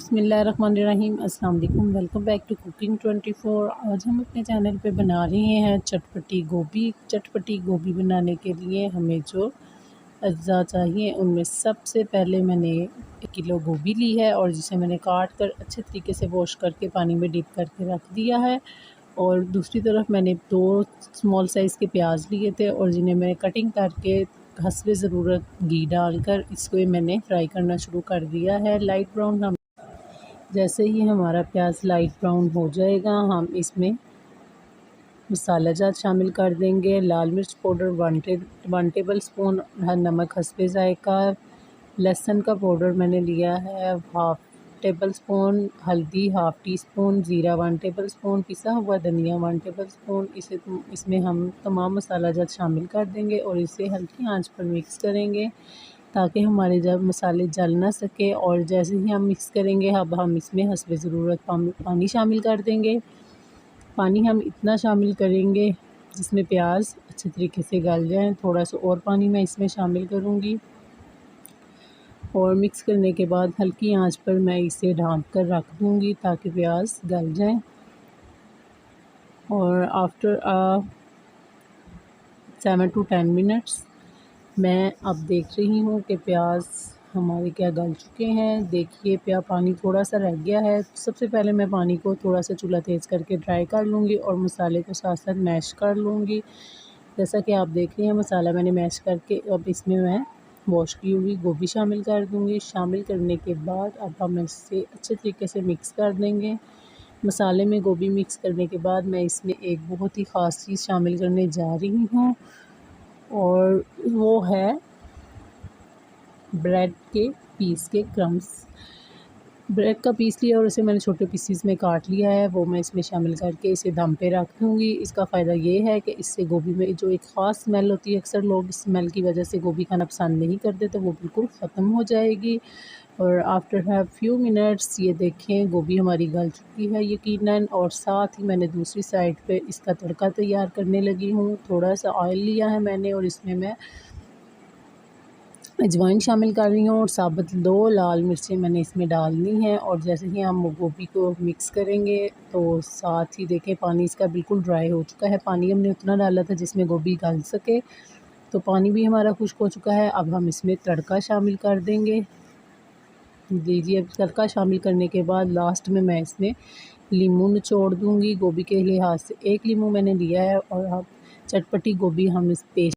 बिस्मिल्लाहिर्रहमानिर्रहीम। अस्सलाम वालेकुम। Welcome back to cooking 24। आज हम अपने चैनल पे बना रहे हैं चटपटी गोभी। चटपटी गोभी बनाने के लिए हमें जो अज्जा चाहिए उनमें सबसे पहले मैंने 1 किलो गोभी ली है और जिसे मैंने काट कर अच्छे तरीके से वॉश करके पानी में डिप करके रख दिया है। और दूसरी तरफ मैंने 2 स्मॉल साइज़ के प्याज लिए थे और जिन्हें मैंने कटिंग करके हस्बे ज़रूरत घी डालकर इसको मैंने फ्राई करना शुरू कर दिया है लाइट ब्राउन। हम जैसे ही हमारा प्याज लाइट ब्राउन हो जाएगा हम इसमें मसाला जात शामिल कर देंगे। लाल मिर्च पाउडर 1 टेबल स्पून, नमक हस्बे ज़ायका, लहसुन का पाउडर मैंने लिया है 1/2 टेबल स्पून, हल्दी 1/2 टी स्पून, ज़ीरा 1 टेबल स्पून, पिसा हुआ धनिया 1 टेबल स्पून। इसमें हम तमाम मसाला जात शामिल कर देंगे और इसे हल्की आंच पर मिक्स करेंगे ताकि हमारे जब मसाले जल ना सके। और जैसे ही हम मिक्स करेंगे अब हम इसमें हस्बे ज़रूरत पानी शामिल कर देंगे। पानी हम इतना शामिल करेंगे जिसमें प्याज अच्छे तरीके से गल जाए। थोड़ा सा और पानी मैं इसमें शामिल करूँगी और मिक्स करने के बाद हल्की आंच पर मैं इसे ढाँप कर रख दूँगी ताकि प्याज गल जाए। और आफ्टर 7 to 10 मिनट्स मैं अब देख रही हूँ कि प्याज हमारे क्या गल चुके हैं। देखिए पानी थोड़ा सा रह गया है। सबसे पहले मैं पानी को थोड़ा सा चूल्हा तेज़ करके ड्राई कर लूँगी और मसाले को साथ साथ मैश कर लूँगी। जैसा कि आप देख रहे हैं मसाला मैंने मैश करके अब इसमें मैं वॉश की हुई गोभी शामिल कर दूँगी। शामिल करने के बाद अब हम इसे अच्छे तरीके से मिक्स कर देंगे। मसाले में गोभी मिक्स करने के बाद मैं इसमें एक बहुत ही ख़ास चीज़ शामिल करने जा रही हूँ और वो है ब्रेड के पीस के क्रम्स। ब्रेड का पीस लिया और उसे मैंने छोटे पीसीस में काट लिया है, वो मैं इसमें शामिल करके इसे दम पे रख दूँगी। इसका फ़ायदा ये है कि इससे गोभी में जो एक ख़ास स्मेल होती है, अक्सर लोग इस स्मेल की वजह से गोभी खाना पसंद नहीं करते, तो वो बिल्कुल ख़त्म हो जाएगी। और आफ्टर अ फ्यू मिनट्स ये देखें गोभी हमारी गल चुकी है यकीनन। और साथ ही मैंने दूसरी साइड पे इसका तड़का तैयार करने लगी हूँ। थोड़ा सा ऑयल लिया है मैंने और इसमें मैं अजवाइन शामिल कर रही हूँ और साबुत 2 लाल मिर्चें मैंने इसमें डालनी है। और जैसे ही हम गोभी को मिक्स करेंगे तो साथ ही देखें पानी इसका बिल्कुल ड्राई हो चुका है। पानी हमने उतना डाला था जिसमें गोभी गल सके, तो पानी भी हमारा खुश्क हो चुका है। अब हम इसमें तड़का शामिल कर देंगे। लीजिए अब तड़का शामिल करने के बाद लास्ट में मैं इसमें लीमू निचोड़ दूँगी। गोभी के लिहाज से 1 लीमू मैंने लिया है और अब चटपटी गोभी हम इस पेस्ट